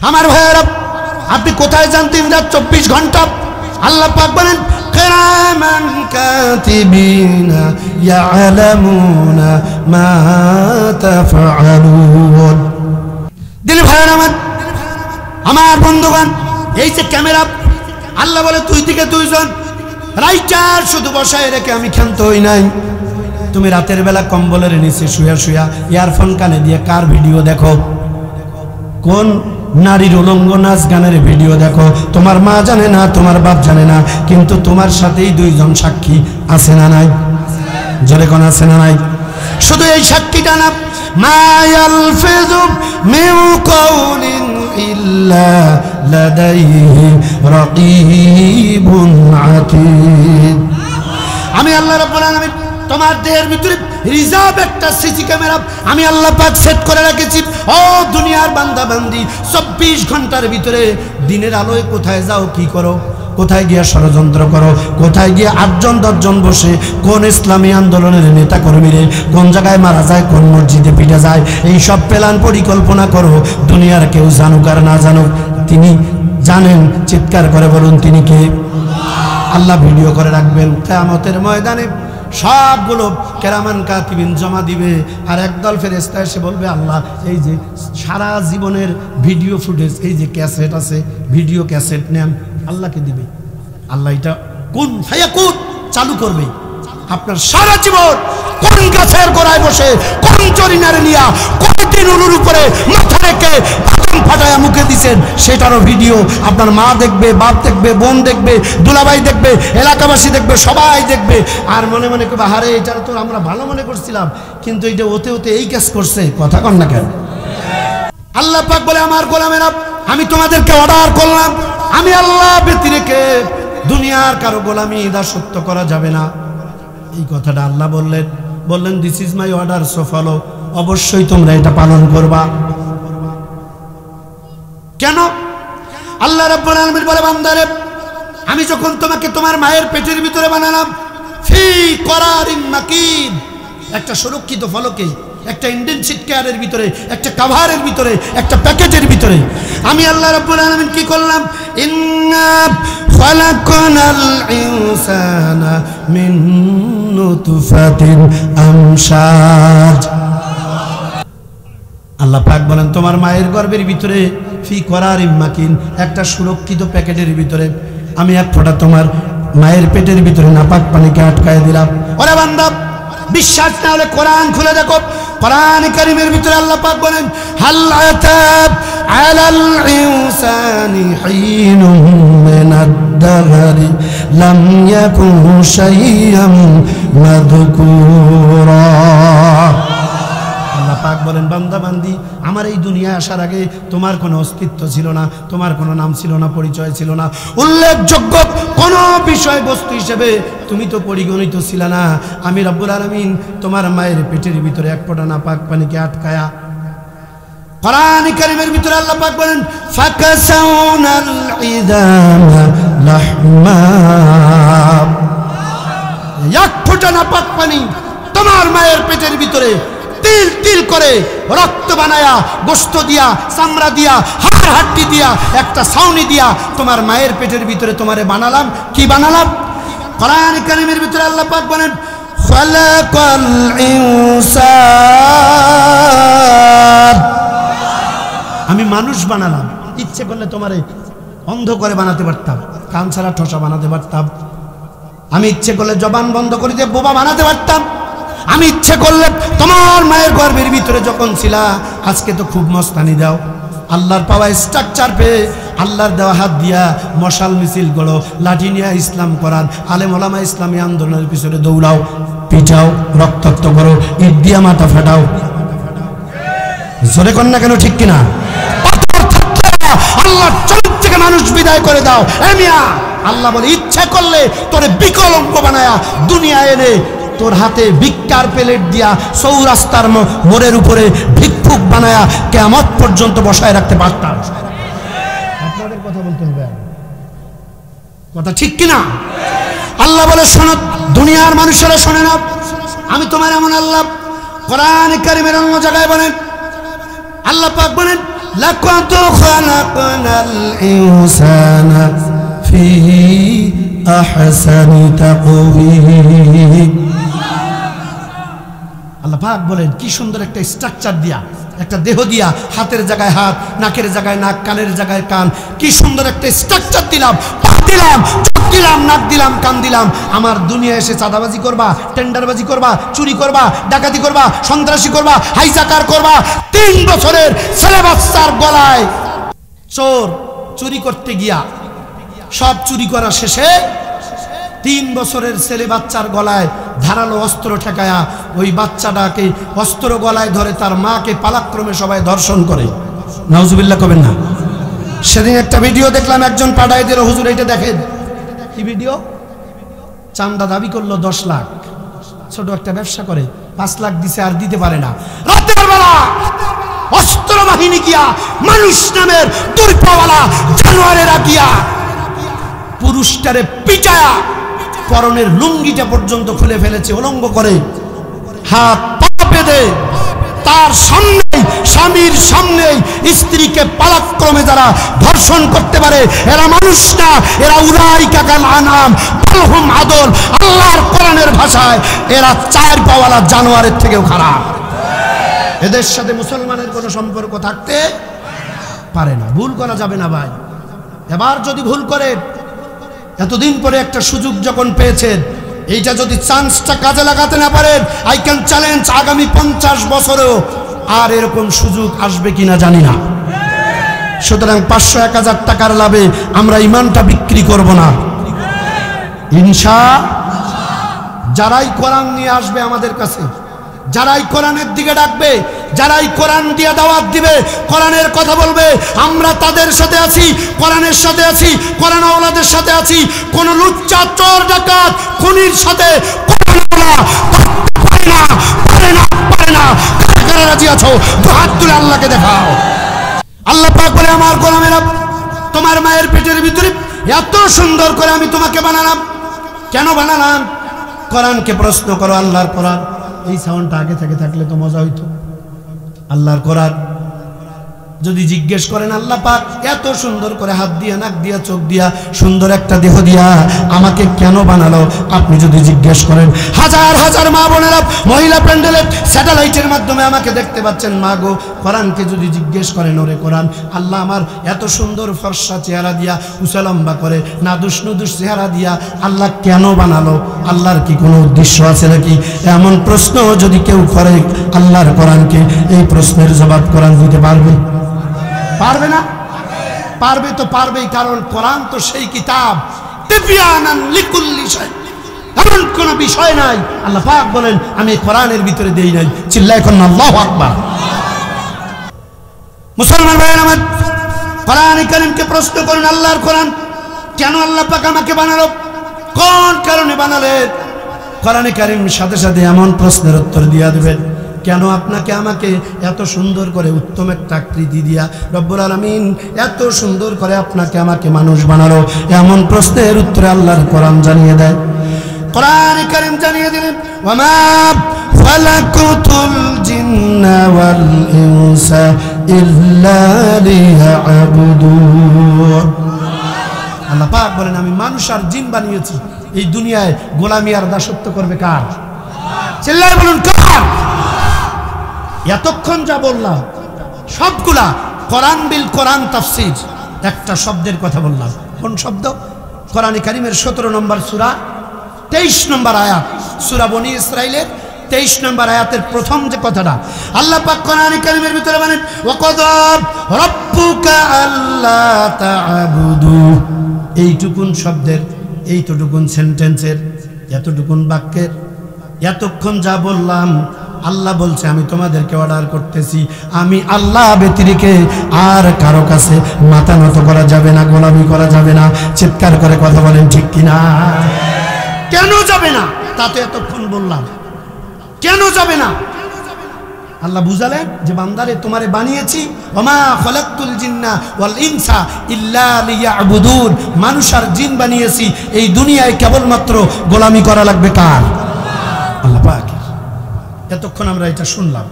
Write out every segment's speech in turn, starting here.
আমার ভাইয়েরা, আপনি কোথায় যান 3/24 ঘন্টা? আল্লাহ পাক বলেন কিরামান কাতিবিনা ইয়ালামুনা মা তাফআলুন। দিল ভাইয়েরা আমার বন্ধুগণ, এই যে ক্যামেরা, আল্লাহ বলে 2 থেকে 2 জন রাইটার শুধু বসায় রেখে আমি ক্ষান্ত হই নাই। তুমি রাতের বেলা কম্বলের নিচে শুয়া শুয়া ইয়ারফোন কানে দিয়ে কার ভিডিও দেখো? কোন নারীর উলঙ্গ নাচ গানের ভিডিও দেখো? তোমার মা জানে না, তোমার বাপ জানে না, কিন্তু তোমার সাথেই 2 জন সাক্ষী আছে না নাই? জোরে কোন আছে না নাই? শুধু এই সাক্ষীটা না, মা ইয়ালফিযু মিন কাউলিন ইল্লা লাদাইহি রাকীবুন আতীদ। আমি আল্লাহ রাব্বুল আলামিন তোমার দেহের ভিতরে রিজার্ভ একটা সিসি ক্যামেরা আমি আল্লাহ পাক সেট করে রেখেছি। ও দুনিয়ার বান্দা বান্দি, 24 ঘন্টার ভিতরে দিনের আলোয় কোথায় যাও, কি করো, কোথায় গিয়ে ষড়যন্ত্র করো, কোথায় গিয়ে 8 জন 10 জন বসে কোন ইসলামী আন্দোলনের নেতা কর্মীরে কোন জায়গায় মারা যায়, কোন মসজিদে পিটা যায়, এই সব প্ল্যান পরিকল্পনা করো। দুনিয়ার কেউ জানুক আর না জানুক, তিনি জানেন। চিৎকার করে বলুন তিনি কে? আল্লাহ ভিডিও করে রাখবেন। কিয়ামতের ময়দানে সবগুলো কেরামান কাতিবিন জমা দিবে, আর একদল ফেরেশতা এসে বলবে আল্লাহ এই যে সারা জীবনের ভিডিও ফুটেজ, এই যে ক্যাসেট আছে, ভিডিও ক্যাসেট নেন, আল্লাহকে দিবে। আল্লাহ এটা কোন ফায়াকুন চালু করবে। আপনার সারা জীবন কোন গাছের গোড়ায় বসে, কোন চরিনারে নিয়া, কোন দিনুর উপরে মাথা রেখে বাদাম ফাটায়া মুখে দিছেন, সেটারও ভিডিও আপনার মা দেখবে, বাপ দেখবে, বোন দেখবে, দুলাভাই দেখবে, এলাকাবাসী দেখবে, সবাই দেখবে। আর মনে মনে করবে আরে এটা তো আমরা ভালো মনে করছিলাম, কিন্তু এটা ওতে ওতে এই কাজ করছে। কথা কন না কেন? আল্লাহ পাক বলে আমার গোলামেরা, আমি তোমাদেরকে অর্ডার করলাম, আমি আল্লাহ ব্যতিরেকে দুনিয়ার কারো গোলামি দাসত্ব করা যাবে না। এই কথাটা আল্লাহ বললেন this is my order, so follow. অবশ্যই তোমরা এটা পালন করবা। কেন? আল্লাহ রাব্বুল আলামিন বলে বান্দারে, আমি যখন তোমাকে তোমার মায়ের পেটের ভিতরে বানালাম, ফি করারিন মাকিন, একটা সুরক্ষিত ফলকে, একটা ইন্টেনসিভ কেয়ারের ভিতরে, একটা কাভারের ভিতরে, একটা প্যাকেজের ভিতরে, আমি আল্লাহ রাব্বুল আলামিন কি করলাম? ইন্না খালাকনাল ইনসানা মিন নুতফাতিন আমশাজ। আল্লাহ পাক বলেন তোমার মায়ের গর্ভের ভিতরে ফি করারিন মাকিন, একটা সুরক্ষিত প্যাকেটের ভিতরে আমি এক ফোঁটা তোমার মায়ের পেটের ভিতরে নাপাক পানিকে আটকায় দিলাম। ওরে বান্দা, বিশ্বাস না হলে কোরআন খুলে দেখো। কোরআন কারীমের ভিতরে আল্লাহ পাক বলেন হাল আতাব আলাল ইনসানি হিনুম মিনাদ দাহরি লাম ইয়াকুন শাইয়াম মাযকুরা। আল্লাহ পাক বলেন বান্দা বান্দি, আমার এই দুনিয়ায় আসার আগে তোমার কোনো অস্তিত্ব ছিল না, তোমার কোনো নাম ছিল না, পরিচয় ছিল না, উল্লেখযোগ্য কোনো বিষয় বস্তু হিসেবে তুমি তো পরিগণিত ছিল না। আমি রব্বুল আলামিন তোমার মায়ের পেটের ভিতরে এক ফোঁটা নাপাক পানিকে আটকায়া। কোরআন কারীমের ভিতরে আল্লাহ পাক বলেন ফাকাসাউনাল ইদামা লাহমা, এক ফোঁটা নাপাক পানি তোমার মায়ের পেটের ভিতরে তিল তিল করে রক্ত বানায়া, গোশত দিয়া, চামড়া দিয়া, হাড় হাড্ডি দিয়া, একটা ছাউনি দিয়া তোমার মায়ের পেটের ভিতরে তোমারে বানালাম। কি বানালাম? কোরআন কারীমের ভিতরে আল্লাহ পাক বলেন খালাকাল ইনসান, আমি মানুষ বানালাম। ইচ্ছে করলে তোমারে অন্ধ করে বানাতে পারতাম, কান ছাড়া ঠোঁসা বানাতে পারতাম, আমি ইচ্ছে করলে জবান বন্ধ করে দিয়ে বোবা বানাতে পারতাম, আমি ইচ্ছে করলে তোমার মায়ের গর্ভের ভিতরে যখন ছিলা, আজকে তো খুব মস্তানি দাও, আল্লাহর পাওয়া স্ট্রাকচার পেয়ে আল্লাহর দেওয়া হাত দিয়া মশাল মিছিল গড়ো, লাঠি নিয়ে ইসলাম করান, আলেম ওলামা ইসলামী আন্দোলনের পিছনে দৌড়াও, পিটাও, রক্তাক্ত করো, ইট দিয়া মাথা ফাটাও। জোরে কর না কেন? ঠিক কিনা? আল্লাহর চরিত্র থেকে মানুষ বিদায় করে দাও। মিয়া আল্লাহ বলে ইচ্ছা করলে তোরে বিকলঙ্ক বানায়া দুনিয়া এনে তোর হাতে ভিক্ষার প্লেট দিয়া চৌরাস্তার মোড়ের উপরে ভিক্ষুক বানায়া কিয়ামত পর্যন্ত বসায় রাখতে পারতাম। আপনাদের কথা বলতে হবে, কথা ঠিক কিনা? আল্লাহ বলে শোনো, দুনিয়ার মানুষেরা শোনে না, আমি তোমার এমন আল্লাহ। কোরআন কারীমের অন্য জায়গায় বলেন আল্লাহ পাক বলেন লাকাদ খালাকনাল ইনসানা ফি আহসানি তাকওয়িম। আল্লাহ পাক বলেন কি সুন্দর একটা স্ট্রাকচার দিয়া, একটা দেহ দিয়া, হাতের জায়গায় হাত, নাকের জায়গায় নাক, কানের জায়গায় কান, কি সুন্দর একটা স্ট্রাকচার দিলাম, পা দিলাম, চোখ দিলাম, নাক দিলাম, কান দিলাম। আমার দুনিয়া এসে চাঁদাবাজি করবা, টেন্ডারবাজি করবা, চুরি করবা, ডাকাতি করবা, সন্ত্রাসী করবা, হাইজাকার করবা। 3 বছরের ছেলে বাচ্চার গলায় চোর চুরি করতে গিয়া সব চুরি করা শেষে 3 বছরের ছেলে বাচ্চার গলায় ধারালো অস্ত্র ঠেকায়া ওই বাচ্চাটাকে অস্ত্র গলায় ধরে তার মাকে পালাক্রমে সবাই ধর্ষণ করে। নাউজুবিল্লাহ কবেন না। সেদিন একটা ভিডিও দেখলাম, একজন পাঠায় দিল, হুজুর এটা দেখেন। কি ভিডিও? চান্দা দাবি করলো 10 লাখ, ছোট একটা ব্যবসা করে 5 লাখ দিছে, আর দিতে পারে না। রাতের বেলা অস্ত্র বাহিনী গিয়া মানুষ নামের দুর্পাওয়ালা জানোয়ারেরা গিয়া পুরুষটারে পিটায়া পরনের লুঙ্গিটা পর্যন্ত খুলে ফেলেছে, উলঙ্গ করে হাত পা বেঁধে তার সামনে, স্বামীর সামনে স্ত্রীকে পালাক্রমে যারা ধর্ষণ করতে পারে এরা মানুষ না, এরা উলাইকা কাল আনাম বালহুম আদল। আল্লাহর কোরআনের ভাষায় এরা 4 পাওয়ালা জানোয়ারের থেকেও খারাপ। এদের সাথে মুসলমানের কোনো সম্পর্ক থাকতে পারে না। ভুল করা যাবে না ভাই। এবার যদি ভুল করে, এতদিন পরে একটা সুযোগ যখন পেয়েছেন, এইটা যদি চান্সটা কাজে লাগাতে না পারেন, আই ক্যান চ্যালেঞ্জ আগামী 50 বছরেও আর এরকম সুযোগ আসবে কিনা জানি না। সুতরাং 500-1000 টাকার লাভে আমরা ইমানটা বিক্রি করব না ইনশাআল্লাহ। যারাই কোরআন নিয়ে আসবে আমাদের কাছে, যারাই কোরআনের দিকে ডাকবে, যারাই কোরআন দিয়ে দাওয়াত দিবে, কোরআনের কথা বলবে, আমরা তাদের সাথে আছি, কোরআনের সাথে আছি, কোরআন আওলাদের সাথে আছি। কোন লুচ্চা, চোর, ডাকাত, খুনির সাথে পারে না। কারা রাজি আছো? হাত তুলে আল্লাহকে দেখাও। আল্লাহ পাক বলে, আমার গোলামেরা, তোমার মায়ের পেটের ভিতরে এত সুন্দর করে আমি তোমাকে বানালাম। কেন বানালাম? কোরআনকে প্রশ্ন করো। আল্লাহর কোরআন, এই সাউন্ডটা আগে থেকে থাকলে তো মজা হইতো। আল্লাহর কোরআন যদি জিজ্ঞেস করেন, আল্লাহ পাক এত সুন্দর করে হাত দিয়া, নাক দিয়া, চোখ দিয়া, সুন্দর একটা দেহ দিয়া আমাকে কেন বানালো, আপনি যদি জিজ্ঞেস করেন, হাজার হাজার মা বোনেরা মহিলা প্যান্ডেলে স্যাটেলাইটের মাধ্যমে আমাকে দেখতে পাচ্ছেন, মা গো, কোরআনকে যদি জিজ্ঞেস করেন, ওরে কোরআন, আল্লাহ আমার এত সুন্দর ফর্সা চেহারা দিয়া, উঁচা লম্বা করে নাদুস নুদুস চেহারা দিয়া আল্লাহ কেন বানালো? আল্লাহর কি কোনো উদ্দেশ্য আছে নাকি? এমন প্রশ্ন যদি কেউ করে আল্লাহর কোরআনকে, এই প্রশ্নের জবাব কোরআন দিতে পারবে? পারবে না? পারবে তো পারবেই, কারণ কোরআন তো সেই কিতাব, তিবয়ানান লিকুল্লি শাই, এমন কোন বিষয় নাই আল্লাহ পাক বলেন আমি কোরআনের ভিতরে দেই নাই। চিল্লায় এখন আল্লাহু আকবার। মুসলমান ভাইরা আমার, কোরআন কারীমকে প্রশ্ন করুন, আল্লাহর কোরআন কেন আল্লাহ পাক আমাকে বানালো, কোন কারণে বানালেন? কোরআন কারীম সাথে সাথে এমন প্রশ্নের উত্তর দিয়া দিবেন, কেন আপনাকে আমাকে এত সুন্দর করে উত্তম একটা আকৃতি দিয়া রব্বুল আলামিন এত সুন্দর করে আপনাকে আমাকে মানুষ বানালো, এমন প্রশ্নের উত্তরে আল্লাহর কোরআন জানিয়ে দেয়। কোরআন কারীম জানিয়ে দিলেন, ওয়ামা খালাকুতুল জিন্না ওয়াল ইনসা ইল্লা লিয়াবুদুন। আল্লাহ পাক বলেন আমি মানুষ আর জিন বানিয়েছি এই দুনিয়ায় গোলামি আর দাসত্ব করবে কার? চিল্লায় বলুন কার? এতক্ষণ যা বললাম সবগুলা কোরআন বিল কোরআন তাফসীর, একটা শব্দের কথা বললাম। কোন শব্দ? কোরআনে কারীমের 17 নম্বর সূরা 23 নম্বর আয়াত, সূরা বনী ইসরাইলের 23 নম্বর আয়াতের প্রথম যে কথাটা আল্লাহ পাক কোরআনে কারীমের ভিতরে বলেন, ওয়াকাদা রাব্বুকা আল্লা তা'বুদু। এইটুকুন শব্দের, এইটুকুন সেন্টেন্সের, এতটুকুন বাক্যের এতক্ষণ যা বললাম আল্লাহ বলছে আমি তোমাদেরকে অর্ডার করতেছি, আমি আল্লাহ ব্যতিরেকে আর কারো কাছে মাথা নত করা যাবে না, গোলামি করা যাবে না। চিৎকার করে কথা বলেন ঠিক কিনা? কেন যাবে না? তা তো এতক্ষণ বললাম, কেন যাবে না? আল্লাহ বুঝালেন যে বান্দারে তোমারে বানিয়েছি, ওমা খালাকতুল জিন্না ওয়াল ইনসা ইল্লা লিয়াবুদুন, মানুষ আর জিন বানিয়েছি এই দুনিয়ায় কেবলমাত্র গোলামি করা লাগবে কার? আল্লাহ পাক। এতক্ষণ আমরা এটা শুনলাম,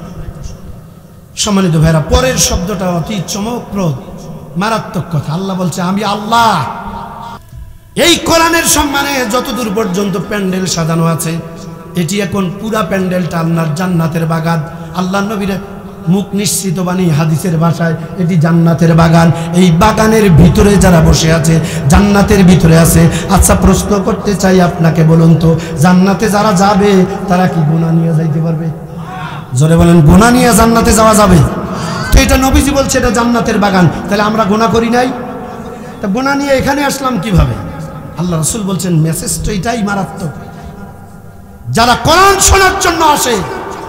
সম্মানিত ভাইরা, পরের শব্দটা অতি চমকপ্রদ, মারাত্মক কথা। আল্লাহ বলছে আমি আল্লাহ। এই কোরআনের সম্মানে যতদূর পর্যন্ত প্যান্ডেল সাজানো আছে, এটি এখন পুরা প্যান্ডেলটা আল্লাহর জান্নাতের বাগান। আল্লাহ নবীর মুখ নিশ্চিত বাণী, হাদিসের ভাষায় এটি জান্নাতের বাগান। এই বাগানের ভিতরে যারা বসে আছে, জান্নাতের ভিতরে আছে। আচ্ছা, প্রশ্ন করতে চাই আপনাকে, বলুন তো, জান্নাতে যারা যাবে তারা কি গুনাহ নিয়ে যাইতে পারবে? জোরে বলেন, গুনাহ নিয়ে জান্নাতে যাওয়া যাবে? তো এটা নবীজি বলছে এটা জান্নাতের বাগান, তাহলে আমরা গুনাহ করি নাই, তা গুনাহ নিয়ে এখানে আসলাম কিভাবে? আল্লাহ রাসূল বলছেন মেসেজ তো এটাই মারাত্মক। যারা কোরআন শোনার জন্য আসে,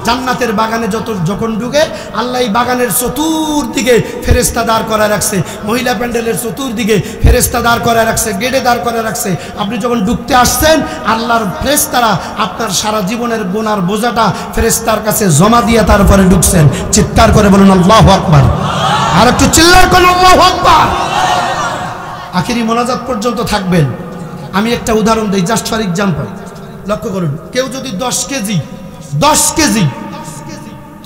জান্নাতের বাগানে যখন ঢুকে, আল্লাহ এই বাগানের চতুর্দিকে ফেরেশতা দাঁড় করায় রাখছে, মহিলা প্যান্ডেলের চতুর্দিকে ফেরেশতা দাঁড় করায় রাখছে, গেটে দাঁড় করায় রাখছে। আপনি যখন ঢুকতে আসছেন, আল্লাহর ফেরেশতারা আপনার সারা জীবনের গুনার বোঝাটা ফেরেশতার কাছে জমা দিয়ে তারপরে ঢুকছেন। চিৎকার করে বলুন আল্লাহু আকবার। আর একটু চিল্লার করুন আল্লাহু আকবার। আখিরি মোনাজাত পর্যন্ত থাকবেন। আমি একটা উদাহরণ দিই, জাস্ট ফর এক্সাম্পল। লক্ষ্য করুন, কেউ যদি 10 কেজি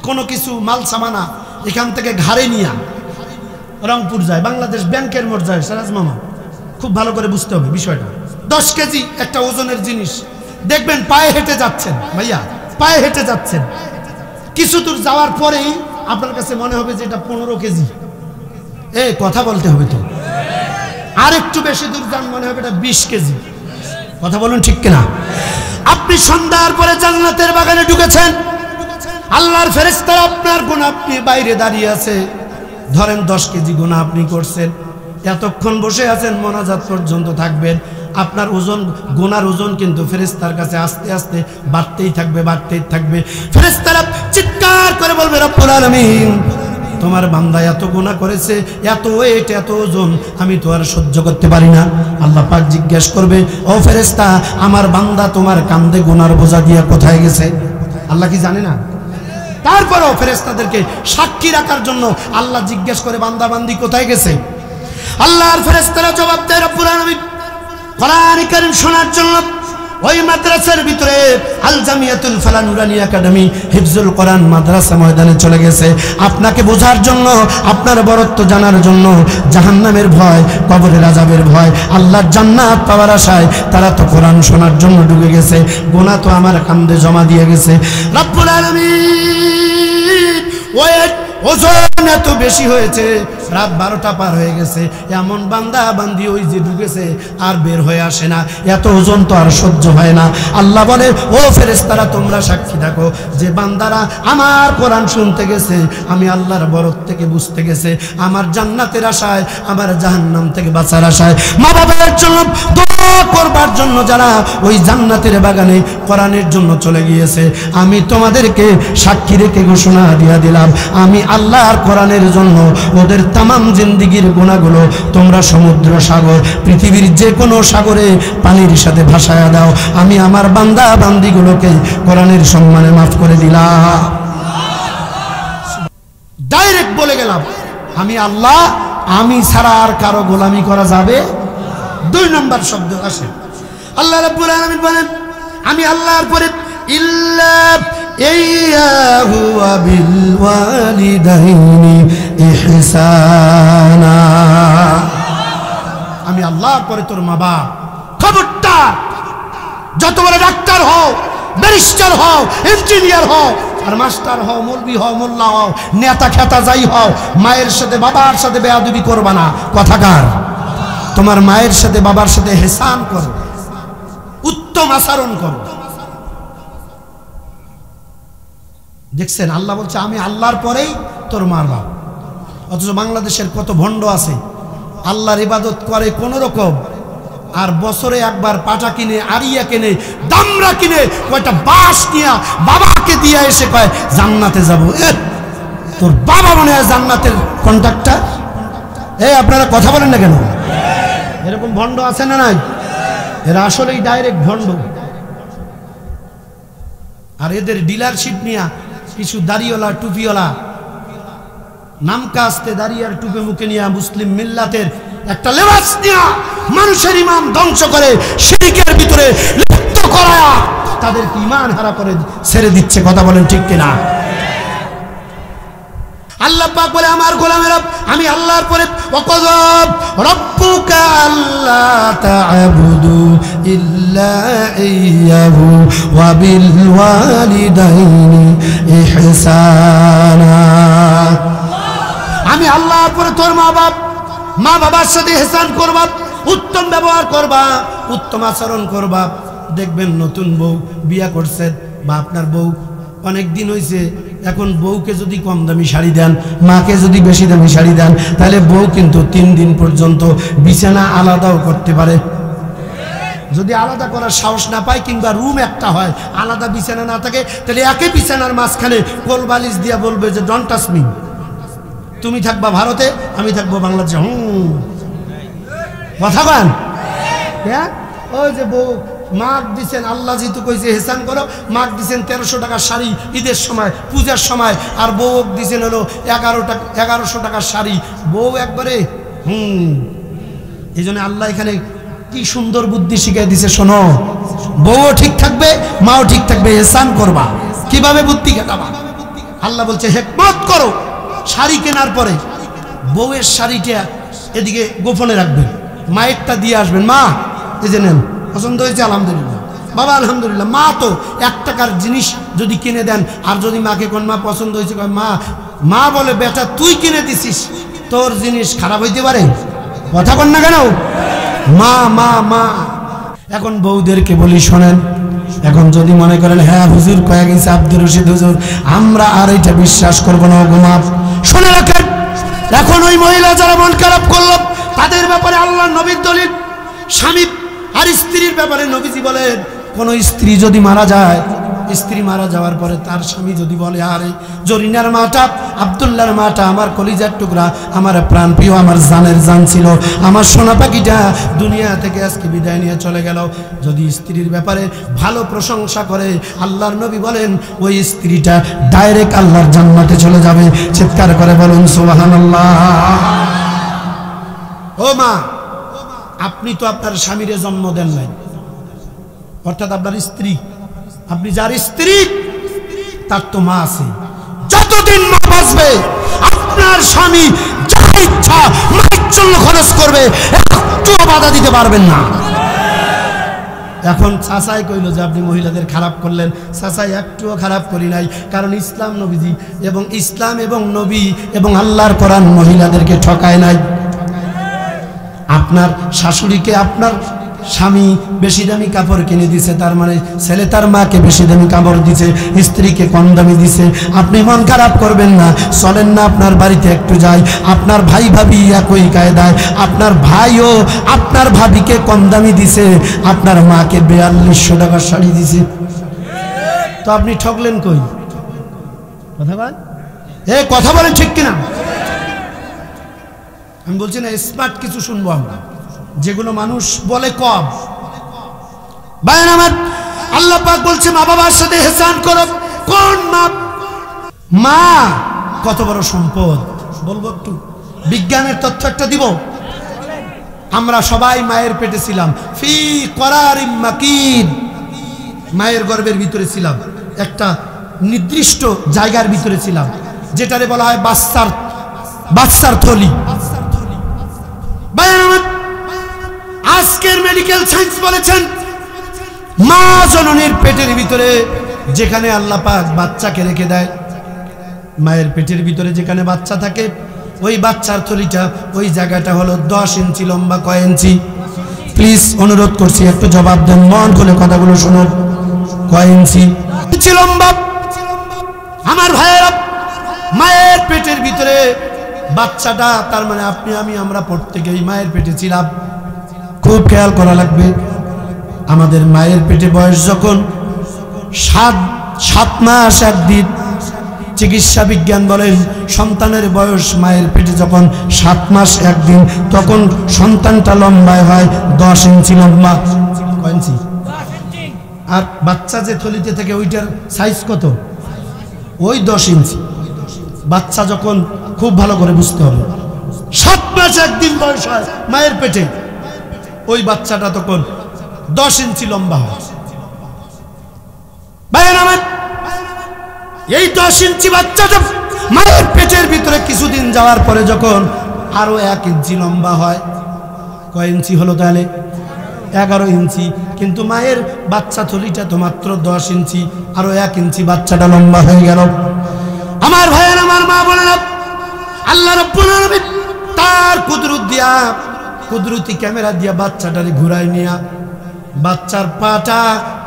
কোনো কিছু মাল সামানা এখান থেকে ঘাড়ে নিয়ে রংপুর যায়, বাংলাদেশ ব্যাংকের মোড় যায়, সিরাজ মামা খুব ভালো করে বুঝতে হবে বিষয়টা। 10 কেজি একটা ওজনের জিনিস, দেখবেন পায়ে হেঁটে যাচ্ছেন, ভাইয়া পায়ে হেঁটে যাচ্ছেন, কিছু দূর যাওয়ার পরেই আপনার কাছে মনে হবে যে এটা 15 কেজি। কথা বলতে হবে তো। আর একটু বেশি দূর যান, মনে হবে এটা 20 কেজি। কথা বলুন ঠিক কিনা? আপনি সন্ধ্যার পরে জান্নাতের বাগানে ঢুকেছেন, আল্লাহর ফেরেশতারা আপনার গুনাহ, আপনি বাইরে দাঁড়িয়ে আছে, ধরেন 10 কেজি গুনাহ আপনি করছেন, এতক্ষণ বসে আছেন, মোনাজাত পর্যন্ত থাকবেন, আপনার ওজন, গুনার ওজন কিন্তু ফেরেশতার কাছে আস্তে আস্তে বাড়তেই থাকবে। ফেরেশতারা চিৎকার করে বলবে, রব্বুল আলামিন, তোমার বান্দা এত গুনাহ করেছে, এত ওয়েট, এত ওজন, আমি তো আর সহ্য করতে পারি না। আল্লাহ পাক জিজ্ঞেস করবে, ও ফেরেশতা, আমার বান্দা তোমার কাঁধে গুনার বোঝা দিয়ে কোথায় গেছে? আল্লাহ কি জানে না? তারপরেও ফেরেশতাদেরকে সাক্ষী রাখার জন্য আল্লাহ জিজ্ঞেস করে, বান্দা বান্দি কোথায় গেছে? আল্লাহর ফেরেশতারা জবাব দেয়, রব্বুল আলামিন কোরআন কারীম শোনার জন্য ওই মাদ্রাসার ভিতরে আল জামিয়াতুল ফালা নুরানি একাডেমি হিফজুল কোরআন মাদ্রাসা ময়দানে চলে গেছে। আপনাকে বোঝার জন্য, আপনার বরত্ব জানার জন্য, জাহান্নামের ভয়, কবরের আযাবের ভয়, আল্লাহর জান্নাত পাওয়ার আশায় তারা তো কোরআন শোনার জন্য ঢুকে গেছে, গুনাহ তো আমার কাঁধে জমা দিয়ে গেছে। রব্বুল আলামিন ওয়েট, ওজন এত বেশি হয়েছে, রাত 12টা পার হয়ে গেছে, এমন বান্দা বান্দি ওই যে ঢুকেছে আর বের হয়ে আসে না, এত ওজন তো আর সহ্য হয় না। আল্লাহ বলে, ও ফেরেশতারা, তোমরা সাক্ষী থাকো যে বান্দারা আমার কোরআন শুনতে গেছে, আমি আল্লাহর বরকত থেকে বুঝতে গেছে, আমার জান্নাতের আশায়, আমার জাহান্নাম থেকে বাঁচার আশায়, মা বাবার জন্য দোয়া করবার জন্য যারা ওই জান্নাতের বাগানে কোরআনের জন্য চলে গিয়েছে, আমি তোমাদেরকে সাক্ষী রেখে ঘোষণা দিয়ে দিলাম, আমি আল্লাহর কোরআনের জন্য ওদের তামাম জিন্দেগির গুনাহগুলো তোমরা সমুদ্র, সাগর, পৃথিবীর যে কোনো সাগরে পানির সাথে ভাসায়া দাও, আমি আমার বান্দা বান্দিগুলোকে কোরআনের সম্মানে মাফ করে দিলাম। ডাইরেক্ট বলে গেলাম, আমি আল্লাহ, আমি ছাড়া আর কারো গোলামি করা যাবে। 2 নম্বর শব্দ আসে, আল্লাহ রাব্বুল আলামিন বলেন, আমি আল্লাহর পরে ইল্লা ইয়্যাহু ওয়া বিল ওয়ালিদাইনি ইহসানা। আমি আল্লাহর পরে তোর মা বাপ, খবরদার, যত বড় ডাক্তার হও, ব্যারিস্টার হও, ইঞ্জিনিয়ার হও, আর মাস্টার হও, মৌলবি হও, মোল্লা হও, নেতা খেতা যাই হও, মায়ের সাথে বাবার সাথে বেয়াদবি করবা না। কথাকার, তোমার মায়ের সাথে বাবার সাথে ইহসান করো, উত্তম আচরণ করো। দেখছেন, আল্লাহ বলছে আমি আল্লাহর পরেই তোর মার বাপ। অথচ বাংলাদেশের কত ভণ্ড আছে, আল্লাহর ইবাদত করে কোন রকম, আর বছরে একবার পাটা কিনে, আরিয়া কিনে, দামরা কিনে, কয়টা বাঁশ নিয়ে বাবাকে দিয়ে এসে কয় জান্নাতে যাব। তোর বাবা মনে হয় জান্নাতের কন্ট্রাক্টর। আপনারা কথা বলেন না কেন? এরকম ভণ্ড আছে না নাই? এরা আসলেই ডাইরেক্ট ভণ্ড। আর এদের ডিলারশিপ নিয়ে কিছু দাড়িওয়ালা, টুপিওয়ালা, নামকা আসতে দাঁড়িয়ে আর টুপে মুখে নিয়ে মুসলিম মিল্লাতের একটা লেবাস নিয়ে মানুষের ইমান ধ্বংস করে, শিরকের ভিতরে লিপ্ত করা, তাদেরকে ইমান হারা করে ছেড়ে দিচ্ছে। কথা বলেন ঠিক কিনা? আল্লাহ পাক বলে আমার গোলামেরা আমি আল্লাহর পরে ওয়াকাযা রাব্বুকা আল্লা তা'বুদু ইল্লা ইয়্যাহু ওয়া বিল ওয়ালিদাইনি ইহসানা। আমি আল্লাহর পরে তোর মা বাবার সাথে ইহসান করবা, উত্তম ব্যবহার করবা, উত্তম আচরণ করবা। দেখবেন নতুন বউ বিয়া করছেন বা আপনার বউ অনেক দিন হয়েছে, এখন বউকে যদি কম দামি শাড়ি দেন, মাকে যদি বেশি দামি শাড়ি দেন, তাহলে বউ কিন্তু 3 দিন পর্যন্ত বিছানা আলাদাও করতে পারে। যদি আলাদা করার সাহস না পায় কিংবা রুম একটা হয়, আলাদা বিছানা না থাকে, তাহলে একই বিছানার মাঝখানে কোল বালিশ দিয়া বলবে যে ডোন্ট টাচ মি, তুমি থাকবা ভারতে, আমি থাকবো বাংলাদেশে। কথা বলেন, হ্যাঁ? ওই যে বউ মাগ দিচ্ছেন, আল্লাহ যেহেতু কইছে হেসান করো, মাগ দিচ্ছেন 1300 টাকার শাড়ি ঈদের সময়, পূজার সময়, আর বউ দিচ্ছেন হলো 1100 টাকার শাড়ি। বউ একবারে এই জন্য আল্লাহ এখানে কি সুন্দর বুদ্ধি শিখিয়ে দিছে, শোনো, বউও ঠিক থাকবে, মাও ঠিক থাকবে, হেসান করবা। কিভাবে বুদ্ধি খাটাবা? আল্লাহ বলছে হিকমত করো। শাড়ি কেনার পরে বউয়ের শাড়িটা এদিকে গোপনে রাখবেন, মায়েরটা দিয়ে আসবেন, মা এই যে নেন, পছন্দ হয়েছে আলহামদুলিল্লাহ, বাবা আলহামদুলিল্লাহ। মা তো 1 টাকার জিনিস যদি কিনে দেন, আর যদি মাকে কোন মা পছন্দ হয়েছে, মা বলে বেটা তুই কিনে দিছিস, তোর জিনিস খারাপ হইতে পারে, কথা বল না কেন? মা মা মা। এখন বউদেরকে বলি শোনেন, এখন যদি মনে করেন হ্যাঁ হুজুর কয়ে গেছে আব্দুর রশিদ হুজুর, আমরা আর এটা বিশ্বাস করবো না, ঘুমাব, শুনে রাখেন, এখন ওই মহিলা যারা মন খারাপ করল তাদের ব্যাপারে আল্লাহ নবীর দলিল। স্বামী আর স্ত্রীর ব্যাপারে নবীজি বলেন, কোন স্ত্রী যদি মারা যায়, স্ত্রী মারা যাওয়ার পরে তার স্বামী যদি বলে আরে জরিনার মাটা, আব্দুল্লাহর মাটা, আমার কলিজার টুকরা, আমার প্রাণ প্রিয়, আমার জানের জান ছিল, আমার সোনা পাখিটা দুনিয়া থেকে আজকে বিদায় নিয়ে চলে গেল, যদি স্ত্রীর ব্যাপারে ভালো প্রশংসা করে, আল্লাহর নবী বলেন ওই স্ত্রীটা ডাইরেক্ট আল্লাহর জান্নাতে চলে যাবে। চিৎকার করে বলুন সুবহানাল্লাহ। ও মা, আপনি তো আপনার স্বামীরে জন্ম দেন নাই, অর্থাৎ আপনার স্ত্রী, আপনি যার স্ত্রী তার তো মা আছে। যতদিন মা বাঁচবে আপনার স্বামী যা ইচ্ছা মায়ের জন্য খরচ করবে, একটুও বাধা দিতে পারবেন না। এখন চাচাই কইল যে আপনি মহিলাদের খারাপ করলেন, চাচাই একটুও খারাপ করি নাই, কারণ ইসলাম নবীজি এবং ইসলাম এবং নবী এবং আল্লাহর কোরআন মহিলাদেরকে ঠকায় নাই। আপনার শাশুড়িকে আপনার স্বামী বেশি দামি কাপড় কিনে দিছে, তার মানে ছেলে তার মাকে বেশি দামি কাপড় দিছে, স্ত্রীকে কম দামি দিছে, আপনি মন খারাপ করবেন না। চলেন না আপনার বাড়িতে একটু যাই, আপনার ভাই ভাবি একই কায়দায়, আপনার ভাইও আপনার ভাবিকে কম দামি দিছে, আপনার মাকে 4200 টাকার শাড়ি দিছে, তো আপনি ঠকলেন কই? কথা বল, কথা বলেন ঠিক কিনা? আমি বলছি না স্মার্ট কিছু শুনবো আমরা, যেগুলো মানুষ বলে কম। ভাই আমার, আল্লাহ পাক বলছে মা বাবার সাথে ইহসান করো। কোন মা? মা কত বড় সম্পদ বলবো একটু, বিজ্ঞানের তথ্য একটা দিব। আমরা সবাই মায়ের পেটে ছিলাম, ফি করারিম মাকিন, মায়ের গর্ভের ভিতরে ছিলাম, একটা নির্দিষ্ট জায়গার ভিতরে ছিলাম, যেটারে বলা হয় বাচ্চার থলি। আজকের মেডিকেল সায়েন্স বলেছেন মা জননীর পেটের ভিতরে যেখানে আল্লাহ পাক বাচ্চাকে রেখে দেয়, মায়ের পেটের ভিতরে যেখানে বাচ্চা থাকে, ওই বাচ্চার থলিটা, ওই জায়গাটা হলো 10 ইঞ্চি লম্বা। কয় ইঞ্চি? প্লিজ অনুরোধ করছি একটু জবাব দেন, মন খুলে কথাগুলো শুনুন। কয় ইঞ্চি লম্বা? আমার ভাইয়েরা, মায়ের পেটের ভিতরে বাচ্চাটা, তার মানে আপনি আমি আমরা প্রত্যেকেই মায়ের পেটে ছিলাম। খুব খেয়াল করা লাগবে, আমাদের মায়ের পেটে বয়স যখন 7 মাস 1 দিন, চিকিৎসা বিজ্ঞান বলেন সন্তানের বয়স মায়ের পেটে যখন 7 মাস 1 দিন, তখন সন্তানটা লম্বায় হয় 10 ইঞ্চি লম্বা। কয় ইঞ্চি? আর বাচ্চা যে থলিতে থাকে ওইটার সাইজ কত? ওই 10 ইঞ্চি। বাচ্চা যখন, খুব ভালো করে বুঝতে হবে, 7 মাস 1 দিন বয়স হয় মায়ের পেটে, ওই বাচ্চাটা তখন 10 ইঞ্চি লম্বা হয়। ভাইয়ের আমার, এই 10 ইঞ্চি বাচ্চাটা মায়ের পেটের ভিতরে কিছুদিন যাওয়ার পরে যখন আরো 1 ইঞ্চি লম্বা হয়, কয় ইঞ্চি হলো তাহলে? 11 ইঞ্চি। কিন্তু মায়ের বাচ্চা থলিটা তো মাত্র 10 ইঞ্চি, আরো 1 ইঞ্চি বাচ্চাটা লম্বা হয়ে গেল। আমার ভাইয়ের, আমার মা বোনেরা, আল্লাহ রাব্বুল আলামিন তার কুদরত দিয়া, কুদরতি ক্যামেরা দিয়া বাচ্চাটারে ঘুরাই নিয়া বাচ্চার পাটা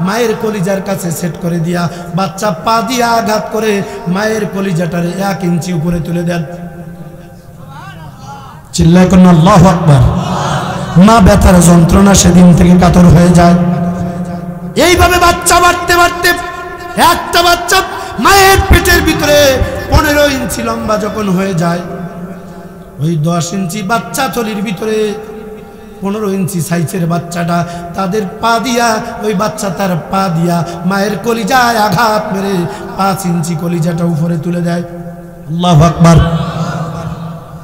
মায়ের কলিজার কাছে সেট করে দিয়া বাচ্চা পা দিয়া আঘাত করে মায়ের কলিজাটারে 1 ইঞ্চি উপরে তুলে দেন। চিল্লায় কোন আল্লাহু আকবার। মা ব্যথার যন্ত্রণা সেদিন থেকে কাতর হয়ে যায়। এইভাবে বাচ্চা বাড়তে বাড়তে একটা বাচ্চা মায়ের পেটের ভিতরে 15 ইঞ্চি লম্বা যখন হয়ে যায়, ওই 10 ইঞ্চি বাচ্চা থলির ভিতরে 15 ইঞ্চি সাইজের বাচ্চাটা তাদের পা দিয়া, ওই বাচ্চা তার পা দিয়া মায়ের কলিজায় আঘাত মেরে 5 ইঞ্চি কলিজাটা উপরে তুলে দেয়। আল্লাহু আকবার।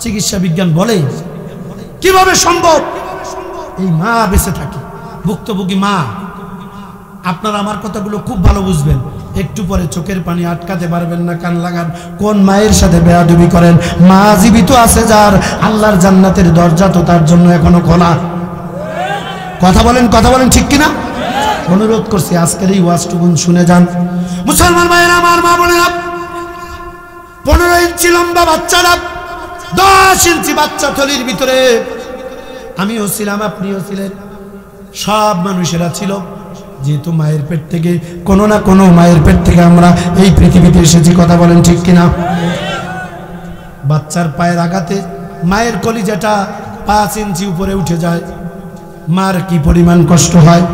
চিকিৎসা বিজ্ঞান বলে কিভাবে সম্ভব? এই মা বেঁচে থাকে, ভুক্তভোগী মা। আপনারা আমার কথাগুলো খুব ভালো বুঝবেন, একটু পরে চোখের পানি আটকাতে পারবেন না, কান লাগান। কোন মায়ের সাথে বেয়াদবি করেন? মা জীবিত আছে যার, আল্লাহর জান্নাতের দরজা তো তার জন্য এখনো খোলা। কথা বলেন, কথা বলেন, ঠিক কিনা? অনুরোধ করছি আজকের এই ওয়াজটুকু শুনে যান। মুসলমান ভাইয়েরা, আমার মা বোনেরা, 15 ইঞ্চি লম্বা বাচ্চারা 10 ইঞ্চি বাচ্চা থলির ভিতরে। আমিও ছিলাম, আপনিও ছিলেন, সব মানুষেরা ছিল। যেহেতু মায়ের পেট থেকে কোনো না কোনো মায়ের পেট থেকে আমরা এই পৃথিবীতে এসেছি, কথা বলেন ঠিক কিনা? বাচ্চার পায়ের আঘাতে মায়ের কলিজাটা 5 ইঞ্চি উপরে উঠে যায়। মার কি পরিমাণ কষ্ট হয়?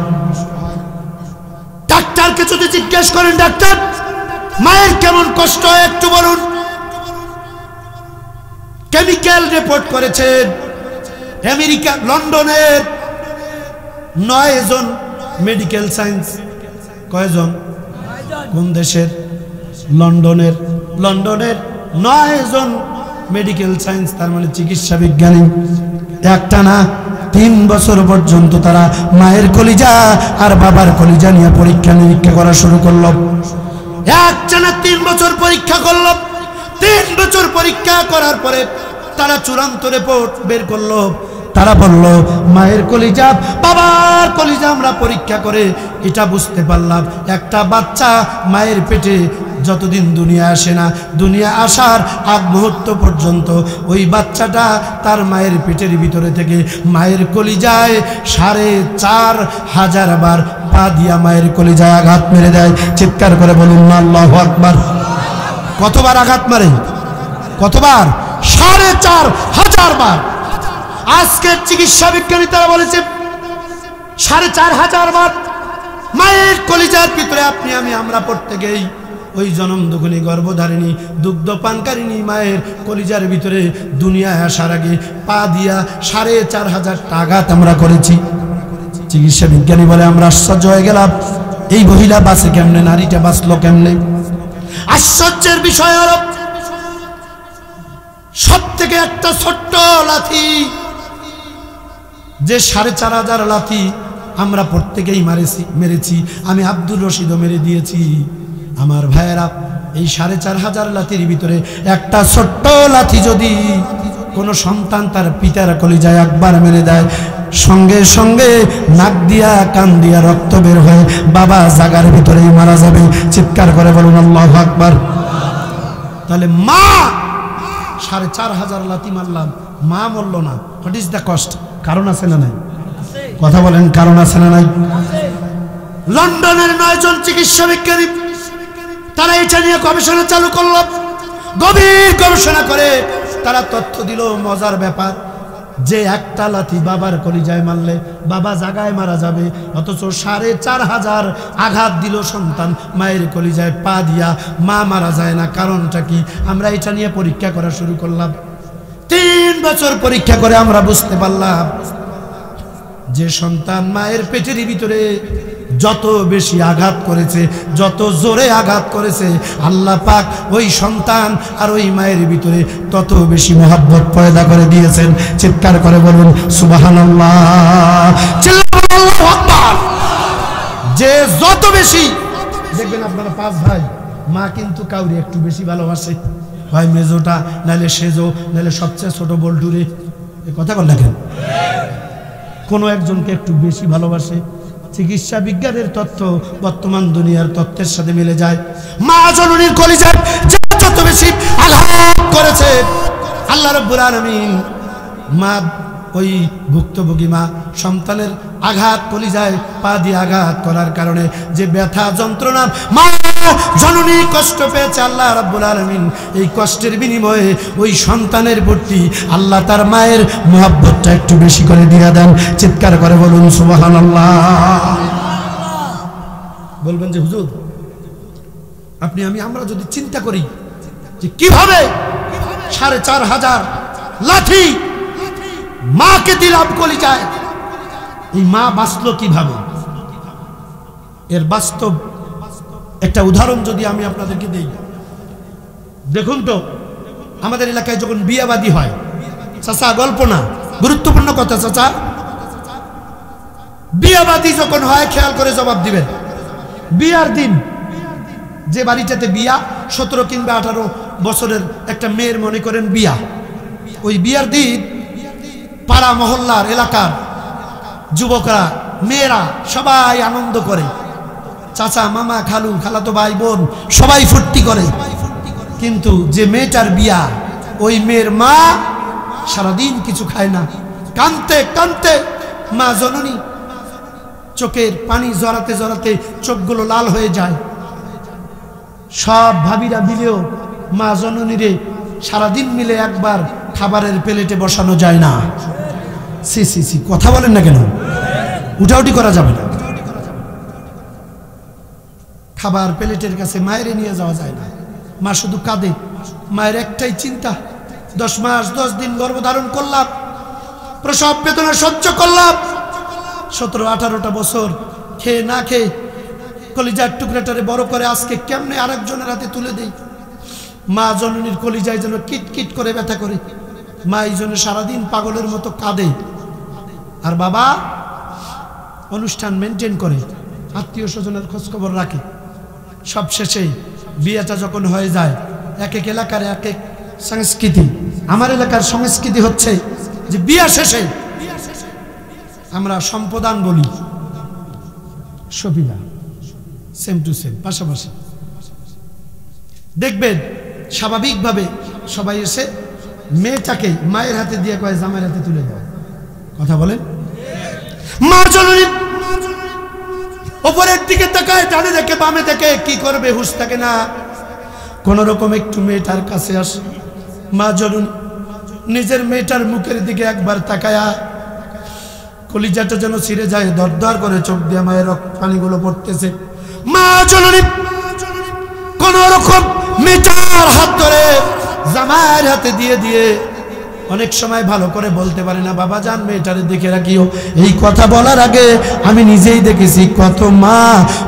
ডাক্তারকে যদি জিজ্ঞেস করেন, ডাক্তার মায়ের কেমন কষ্ট হয় একটু বলুন। কেমিক্যাল রিপোর্ট করেছেন আমেরিকা, লন্ডনের 9 জন মেডিকেল সায়েন্স। কয়জন? কোন দেশের? লন্ডনের। লন্ডনের 9 জন মেডিকেল সায়েন্স, তার মানে চিকিৎসা বিজ্ঞানী, একটা না 3 বছর পর্যন্ত তারা মায়ের কলিজা আর বাবার কলিজা নিয়ে পরীক্ষা নিরীক্ষা করা শুরু করলো। একটানা 3 বছর পরীক্ষা করলো। 3 বছর পরীক্ষা করার পরে তারা চূড়ান্ত রিপোর্ট বের করলো। তারা বলল, মায়ের কলিজা বাবার কলিজা আমরা পরীক্ষা করে এটা বুঝতে পারলাম, একটা বাচ্চা মায়ের পেটে যতদিন দুনিয়া আসে না, দুনিয়া আসার আগ মুহূর্ত পর্যন্ত ওই বাচ্চাটা তার মায়ের পেটের ভিতরে থেকে মায়ের কলিজায় 4500 বার পা দিয়া মায়ের কলিজায় আঘাত মেরে দেয়। চিৎকার করে বলুন না আল্লাহু আকবার। কতবার আঘাত মারে? কতবার? 4500 বার। আজকের চিকিৎসা বিজ্ঞানী তারা বলেছে 4500 বার মায়ের কলিজার ভিতরে আপনি আমি আমরা প্রত্যেকেই ওই জনম দুগুনি গর্ভধারিণী দুগ্ধ পানকারিণী মায়ের কলিজার ভিতরে দুনিয়ায় আসার আগে পা দিয়া 4500 আঘাত আমরা করেছি। চিকিৎসা বিজ্ঞানী বলে আমরা আশ্চর্য হয়ে গেলাম, এই মহিলা বাঁচে কেমনে, নারীটা বাঁচলো কেমনে? আশ্চর্যের বিষয় হলো সব থেকে একটা ছোট্ট লাথি, যে 4500 লাথি আমরা প্রত্যেকেই মেরেছি। আমি আব্দুর রশিদও মেরে দিয়েছি। আমার ভাইয়েরা, এই 4500 লাথির ভিতরে একটা ছোট্ট লাথি যদি কোনো সন্তান তার পিতার কলিজায় একবার মেরে দেয়, সঙ্গে সঙ্গে নাক দিয়া কান দিয়া রক্ত বের হয়ে বাবা জাগার ভিতরেই মারা যাবে। চিৎকার করে বলুন আল্লাহু আকবার। তাহলে মা 4500 লাথি মারলাম, মা মরল না। What is the cost? কারণ আছে না নাই? কথা বলেন, কারণ আছে না নাই? লন্ডনের 9 জন চিকিৎসা বিজ্ঞানী তারা এটা নিয়ে গবেষণা চালু করলো। গভীর গবেষণা করে তারা তথ্য দিল, মজার ব্যাপার, যে একটা লাথি বাবার কলিজায় মারলে বাবা জাগায় মারা যাবে, অথচ 4500 আঘাত দিল সন্তান মায়ের কলিজায় পা দিয়া, মা মারা যায় না। কারণটা কি? আমরা এটা নিয়ে পরীক্ষা করা শুরু করলাম। 3 বছর পরীক্ষা করে আমরা বুঝতে পারলাম যে সন্তান মায়ের পেটের ভিতরে যত বেশি আঘাত করেছে, যত জোরে আঘাত করেছে, আল্লাহ পাক ওই সন্তান আর ওই মায়ের ভিতরে তত বেশি মহব্বত পয়দা করে দিয়েছেন। চিৎকার করে বলুন সুবহানাল্লাহ। আল্লাহু আকবার। যে যত বেশি দেখবেন আপনারা 5 ভাই, মা কিন্তু কাউরি একটু বেশি ভালোবাসে। হয় মেজোটা, নাহলে সেজো, নাহলে সবচেয়ে ছোট বল্টুরে। এ কথা বল না কেন? কোনো একজনকে একটু বেশি ভালোবাসে। চিকিৎসা বিজ্ঞানের তথ্য বর্তমান দুনিয়ার তথ্যের সাথে মিলে যায়। মা জননীর কলিজায় যত বেশি আঘাত করেছে আল্লাহ রাব্বুল আলামিন, মা ওই ভুক্তভোগী মা সন্তানের আঘাত, কলিজায় পা দিয়ে আঘাত করার কারণে যে ব্যথা যন্ত্রণা মা জননী কষ্ট পেয়েছে, আল্লাহ রাব্বুল আলামিন এই কষ্টের বিনিময়ে ওই সন্তানের প্রতি আল্লাহ তার মায়ের মহব্বতটা একটু বেশি করে দিয়ে দেন। চিৎকার করে বলুন সুবহানাল্লাহ। বলবেন যে হুজুর আমরা যদি চিন্তা করি যে কিভাবে 4500 লাঠি মাকে দিলাম কলিজায়, এই মা বাঁচলো কিভাবে? এর বাস্তব একটা উদাহরণ যদি আমি আপনাদেরকে দেই। দেখুন তো, আমাদের এলাকায় যখন বিয়াবাদী হয়, চাচা গল্প না, গুরুত্বপূর্ণ কথা চাচা, বিয়াবাদী যখন হয় খেয়াল করে জবাব দিবেন। বিয়ার দিন যে বাড়িটাতে বিয়া, 17 কিংবা 18 বছরের একটা মেয়ের মনে করেন বিয়া, ওই বিয়ার দিন পাড়া মহল্লার এলাকার যুবকরা, মেয়েরা সবাই আনন্দ করে, চাচা মামা খালু খালাতো ভাই বোন সবাই ফুর্তি করে। কিন্তু যে মেয়েটার বিয়া, ওই মেয়ের মা সারাদিন কিছু খায় না, কাঁদতে কাঁদতে মা জননী চোখের পানি জড়াতে জড়াতে চোখগুলো লাল হয়ে যায়। সব ভাবিরা মিলেও মা জননীরে সারাদিন মিলে একবার খাবারের প্লেটে বসানো যায় না। সি সি সি, কথা বলেন না কেন? উঠাউটি করা যাবে না। খাবার প্লেটের কাছে মায়ের নিয়ে যাওয়া যায় না। মা শুধু কাঁদে। মায়ের একটাই চিন্তা, 10 মাস 10 দিন গর্ভধারণ করলাম, প্রসব বেদনা সহ্য করলাম, 17-18টা বছর খেয়ে না খেয়ে কলিজার টুকরাটারে বড় করে আজকে কেমনে আরেকজনের হাতে তুলে দেই। মা জননীর কলিজায় যেন কিটকিট করে ব্যথা করে। মা এই জন্য সারাদিন পাগলের মতো কাঁদে। আর বাবা অনুষ্ঠান মেনটেন করে, আত্মীয় স্বজনের খোঁজখবর রাখে। সব শেষে বিয়েটা যখন হয়ে যায়, এক এক এলাকার এক এক সংস্কৃতি। আমার এলাকার সংস্কৃতি হচ্ছে যে বিয়া শেষে আমরা সম্প্রদান বলি, সবিনা সেম টু সেম, পাশাপাশি। দেখবেন স্বাভাবিকভাবে সবাই এসে মেয়েটাকে মায়ের হাতে দিয়ে কয় জামাইয়ের হাতে তুলে দাও। কথা বলেন? মা জননী উপরের দিকে তাকায়, ডানে দেখে বামে দেখে, কি করবে হুঁশ থাকে না। কোন রকম একটু মেয়েটার কাছে আসে। মা জননী নিজের মেয়েটার মুখের দিকে একবার তাকায়া কলিজাটা যেন ছিঁড়ে যায়, দরদর করে চোখ দিয়ে মায়ের পানিগুলো পড়তেছে। মা জননী কোন রকম মেয়েটার হাত ধরে জামাইয়ের হাতে দিয়ে দিয়ে অনেক সময় ভালো করে বলতে পারে না, বাবা জান মেয়েটারে দেখে রাখিও। এই কথা বলার আগে আমি নিজেই দেখেছি কত মা,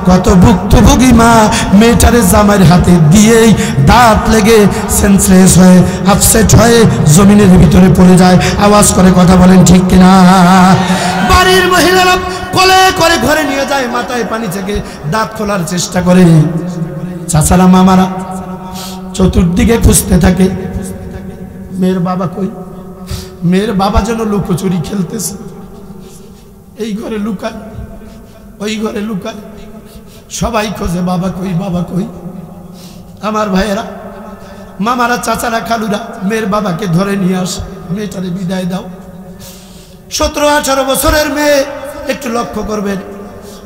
কত ভুক্তভোগী মা মেয়েটারে জামাইয়ের হাতে দিয়েই দাঁত লেগে সেন্সলেস হয়ে আপসেট হয়ে জমিনের ভিতরে পড়ে যায়। আওয়াজ করে কথা বলেন ঠিক কিনা? বাড়ির মহিলারা কোলে করে ঘরে নিয়ে যায়, মাথায় পানি থেকে দাঁত খোলার চেষ্টা করে। চাচারা মামারা চতুর্দিকে খুঁজতে থাকে, মেয়ের বাবা কই? মেয়ের বাবা যেন লুকোচুরি খেলতেছে। এই ঘরে লুকায়, ওই ঘরে লুকায়, সবাই খোঁজে বাবা কই, বাবা কই। আমার ভাইয়েরা, মামারা, চাচারা, খালুরা মেয়ের বাবাকে ধরে নিয়ে আসে, মেয়েটারে বিদায় দাও। 17-18 বছরের মেয়ে। একটু লক্ষ্য করবেন,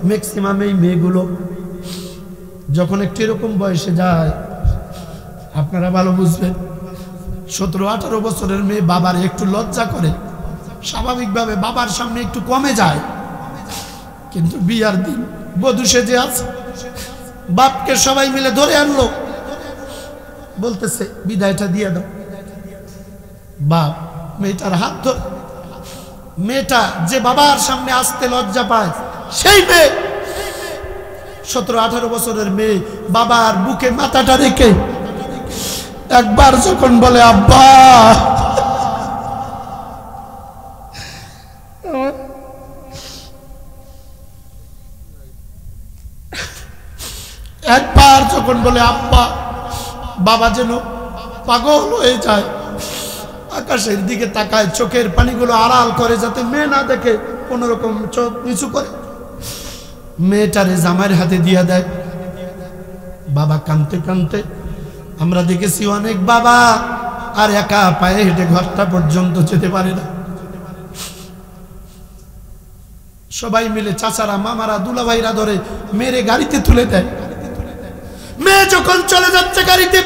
ম্যাক্সিমাম এই মেয়েগুলো যখন একটু এরকম বয়সে যায়, আপনারা ভালো বুঝবেন, 17-18 বছরের মেয়ে বাবার একটু লজ্জা করে, স্বাভাবিকভাবে বাবার সামনে একটু কমে যায়। কিন্তু বিয়ার দিন বধূ সেজে আছে, বাপকে সবাই মিলে ধরে আনলো, বলতেছে বিদায়টা দিয়ে দাও। বাপ মেয়েটার হাত ধরে, মেয়েটা যে বাবার সামনে আসতে লজ্জা পায়, সেই মেয়ে 17-18 বছরের মেয়ে বাবার বুকে মাথাটা রেখে একবার যখন বলে আব্বা, একবার যখন বলে আব্বা, বাবা যেন পাগল হয়ে যায়, আকাশের দিকে তাকায়, চোখের পানিগুলো আড়াল করে যাতে মেয়ে না দেখে, কোনো রকম চোখ নিচু করে মেয়েটারে জামাইয়ের হাতে দিয়ে দেয়। বাবা কাঁদতে কাঁদতে, আমরা দেখেছি অনেক বাবা আর একা পায়ে হেঁটে ঘরটা পর্যন্ত যেতে পারে না, সবাই মিলে চাচারা মামারা দুলাভাইরা ধরে মেরে গাড়িতে তুলে দেয়। মেয়ে যখন চলে যাচ্ছে গাড়িতে,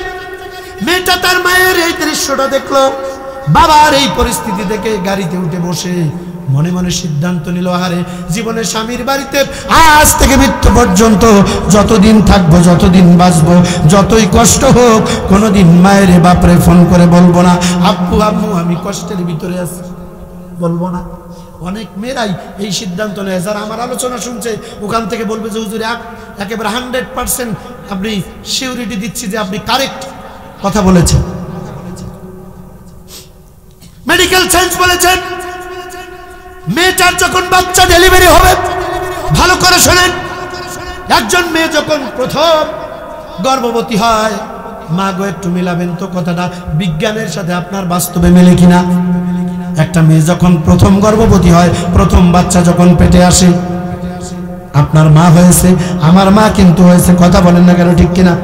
মেয়েটা তার মায়ের এই দৃশ্যটা দেখলো, বাবার এই পরিস্থিতি দেখে গাড়িতে উঠে বসে মনে মনে সিদ্ধান্ত নিল, আরে জীবনে স্বামীর বাড়িতে আজ থেকে মৃত্যু পর্যন্ত যতদিন থাকবো, যতদিন বাঁচবো, যতই কষ্ট হোক, কোনোদিন মায়ের বাপরে ফোন করে বলবো না আব্বু আম্মু আমি কষ্টের ভিতরে আছি, বলবো না। অনেক মেয়েরাই এই সিদ্ধান্ত নেয়, যারা আমার আলোচনা শুনছে ওখান থেকে বলবে যে হুজুর একেবারে 100% আপনি সিউরিটি দিচ্ছি যে আপনি কারেক্ট কথা বলেছেন। মেডিকেল সায়েন্স বলেছেন, মেয়েটার যখন বাচ্চা ডেলিভারি হবে, ভালো করে শোনেন, একজন মেয়ে যখন প্রথম গর্ভবতী হয়, মা গো একটু মিলাবেন তো কথাটা বিজ্ঞানের সাথে আপনার বাস্তবে মেলে কিনা। একটা মেয়ে যখন প্রথম গর্ভবতী হয়, প্রথম বাচ্চা যখন পেটে আসে, আপনার মা হয়েছে, আমার মা কিন্তু হয়েছে, কথা বলেন না কেন, ঠিক কিনা?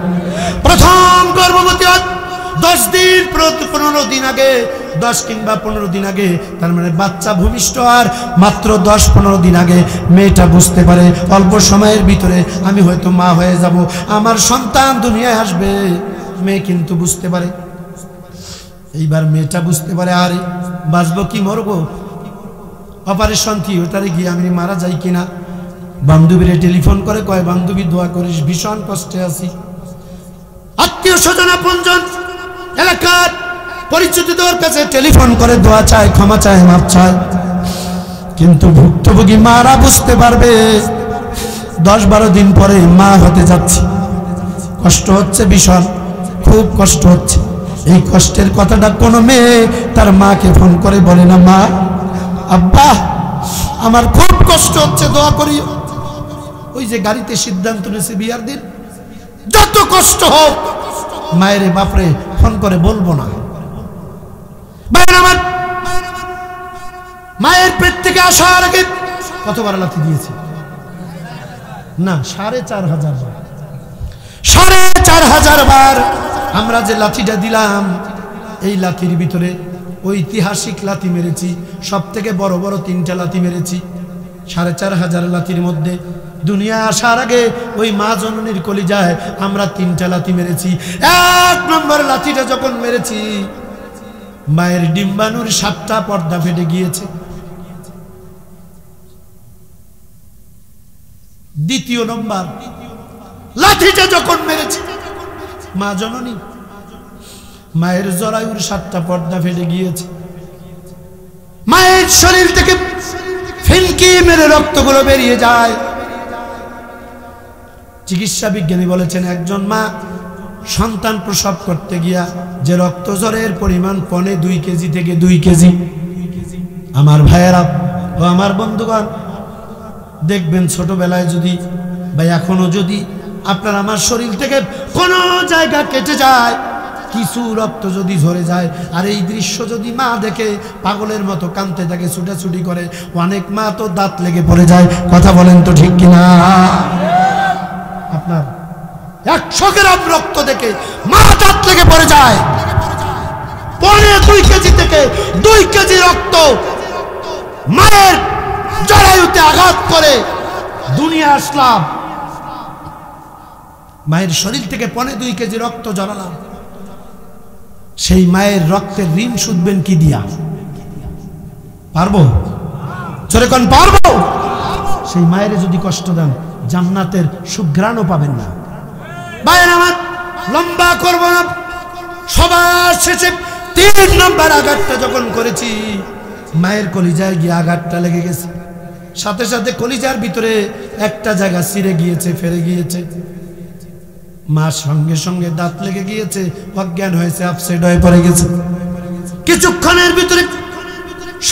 প্রথম গর্ভবতী হয় 10 দিন 15 দিন আগে, 10 কিংবা 15 দিন আগে, তার মানে বাচ্চা ভূমিষ্ঠ আর মাত্র 10-15 দিন আগে মেয়েটা বুঝতে পারে অল্প সময়ের ভিতরে আমি হয়তো মা হয়ে যাব, আমার সন্তান দুনিয়ায় আসবে। মেয়ে কিন্তু বুঝতে পারে, এইবার মেয়েটা বুঝতে পারে আরে বাঁচবো কি মরবো, অপারেশন থিয়েটারে গিয়ে আমি মারা যাই কিনা। বান্ধবীরে টেলিফোন করে কয়, বান্ধবী দোয়া করিস, ভীষণ কষ্টে আছি। আত্মীয় স্বজন আপনজন এলাকার পরিচিতদের কাছে টেলিফোন করে দোয়া চায়, ক্ষমা চায়, মাপ চায়, কিন্তু ভুক্তভোগী মারা বুঝতে পারবে 10-12 দিন পরে মা হতে যাচ্ছে, কষ্ট হচ্ছে, ভীষণ খুব কষ্ট হচ্ছে। এই কষ্টের কথাটা কোনো মেয়ে তার মাকে ফোন করে বলে না, মা আব্বা আমার খুব কষ্ট হচ্ছে, দোয়া করি। ওই যে গাড়িতে সিদ্ধান্ত নিয়েছে বিয়ার দিন, যত কষ্ট হোক মায়ের বাপরে ফোন করে বলবো না। মায়ের পেট থেকে আসার আগে কতবার লাথি দিয়েছি না? 4500 বার, 4500 বার আমরা যে লাথিটা দিলাম, এই লাথির ভিতরে ঐতিহাসিক লাথি মেরেছি, সব থেকে বড় বড় 3টা লাথি মেরেছি। 4500 লাথির মধ্যে দুনিয়া আসার আগে ওই মা জননীর কলিজায় আমরা 3টা লাথি মেরেছি। 1 নম্বর লাথিটা যখন মেরেছি, মায়ের ডিম্বাণুর 7টা পর্দা ফেটে গিয়েছে। দ্বিতীয় নম্বর লাথিটা যখন মেরেছি, মা জননী মায়ের জরায়ুর 7টা পর্দা ফেটে গিয়েছে। মায়ের শরীর থেকে ফিনকি মেরে রক্তগুলো বেরিয়ে যায়। চিকিৎসা বিজ্ঞানী বলেছেন, একজন মা সন্তান প্রসব করতে গিয়া যে রক্ত জ্বরের পরিমাণ 1.5 কেজি থেকে 2 কেজি। আমার ভাইয়েরা ও আমার বন্ধুগণ, দেখবেন ছোটবেলায় যদি বা এখনো যদি আপনার আমার শরীর থেকে কোনো জায়গা কেটে যায়, কিছু রক্ত যদি ঝরে যায়, আর এই দৃশ্য যদি মা দেখে পাগলের মতো কাঁদতে থাকে, ছুটাছুটি করে, অনেক মা তো দাঁত লেগে পড়ে যায়, কথা বলেন তো ঠিক কিনা? আপনার 100 গ্রাম রক্ত দেখে মা দাঁত লেগে পড়ে যায়। 2.5 কেজি থেকে 2 কেজি রক্ত মায়ের জরায়ুতে আঘাত করে দুনিয়া আসলাম। মায়ের শরীর থেকে 2.5 কেজি রক্ত জড়ালাম। সেই মায়ের রক্তের ঋণ শুধবেন কি দিয়া? পারবো? জোরে কোন পারবো? সেই মায়ের যদি কষ্ট দেন, জান্নাতের সুঘ্রাণও পাবেন না। ভাইয়ের আমার, লম্বা করবো না, সবার শেষে 3 নম্বর আঘাতটা যখন করেছি, মায়ের কলিজায় গিয়ে আঘাতটা লেগে গেছে। সাথে সাথে কলিজার ভিতরে একটা জায়গা ছিঁড়ে গিয়েছে, ফেরে গিয়েছে। মা সঙ্গে সঙ্গে দাঁত লেগে গিয়েছে, অজ্ঞান হয়েছে, আপসেট হয়ে পড়ে গেছে। কিছুক্ষণের ভিতরে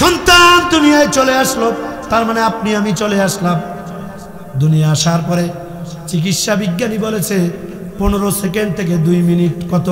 সন্তান দুনিয়ায় চলে আসলো। তার মানে আপনি আমি চলে আসলাম। দুনিয়া আসার পরে চিকিৎসা বিজ্ঞানী বলেছে 15 সেকেন্ড থেকে 2 মিনিট, কত